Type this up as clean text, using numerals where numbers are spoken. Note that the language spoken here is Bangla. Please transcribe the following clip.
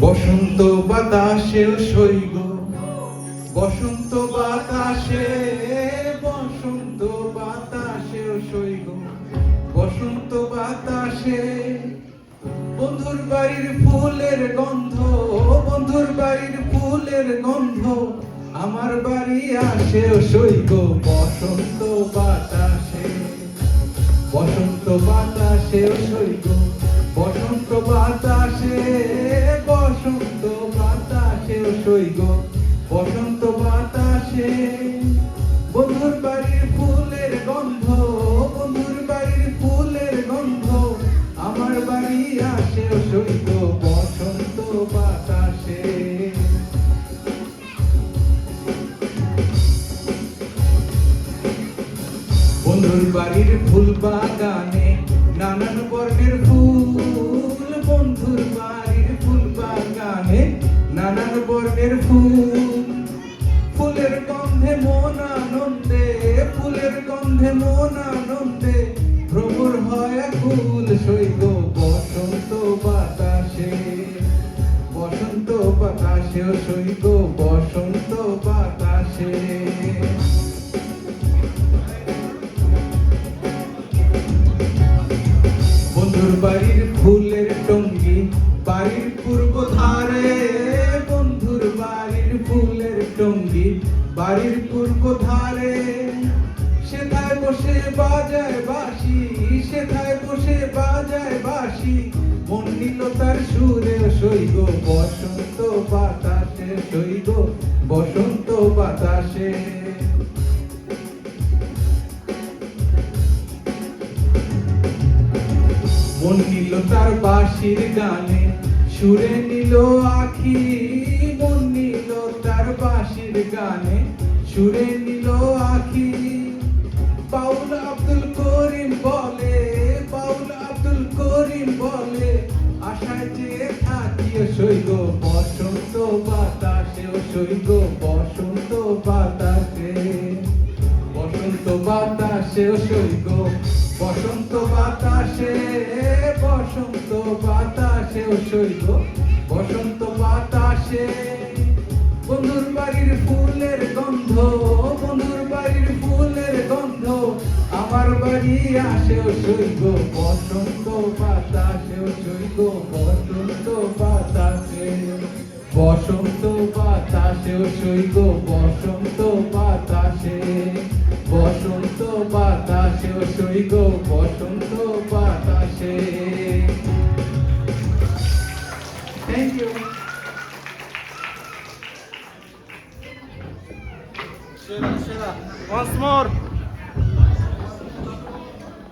বসন্ত বাতাসেও সইব, বসন্ত বাতাসে, বসন্ত বাতাসেও সইব, বসন্ত বাতাসে। বন্ধুর বাড়ির ফুলের গন্ধ, বন্ধুর বাড়ির ফুলের গন্ধ আমার বাড়ি আসেও সইব বসন্ত বাতাসে, বসন্ত বাতাসেও সইব, বসন্ত বাতাসে, বসন্ত বাতাসেও সইব, বসন্ত বাতাসে। বন্ধুর বাড়ির ফুলের গন্ধ, বন্ধুর বাড়ির ফুলের গন্ধ আমার বাড়ি আসেও সইব বসন্ত বাতাসে। বন্ধুর বাড়ির ফুল বাগানে নানান বর্ণের ফুল, বন্ধুর বাড়ির ফুল বাগানে নানান বর্ণের ফুল। ফুলের গন্ধে মন আনন্দে, ফুলের গন্ধে মন আনন্দে ভ্রমর হয় ফুল সইব বসন্ত বাতাসে, বসন্ত বাতাসেও সইব বসন্ত বাতাসে। বন্ধুর বাড়ির ফুলের টঙ্গি বাড়ির পূর্ব ধারে, বন্ধুর বাড়ির ফুলের টঙ্গি বাড়ির পূর্ব ধারে। সেথায় বসে বাজায় বাঁশি, সেথায় বসে বাজায় বাঁশি মন নিল তার সুরে সইব বসন্ত বাতাসে, সইব বসন্ত বাতাসে। মন নিল তার বাঁশির গানে সুরে নিল আখি, মন নিল তার বাঁশির গানে সুরে নিল আখি। বাউল আব্দুল করিম বলে, বাউল আব্দুল করিম বলে আশায় যে থাকিও সইব বসন্ত বাতাসেও সইব বসন্ত বাতাসে, বসন্ত বাতাসেও সইব বসন্ত বাতাসে, বসন্ত বাতাসেও সইব বসন্ত বাতাসে। বন্ধুর বাড়ির ফুলের গন্ধ, বন্ধুর বাড়ির ফুলের গন্ধ আমার বাড়ি আসেও সইব বসন্ত বাতাসেও সইব বসন্ত বাতাসে, বসন্ত বাতাসেও সইব বসন্ত বাতাসে, বসন্ত বাতাসেও সইব বসন্ত বাতাসে। Thank you. Shira, Shira. Once more.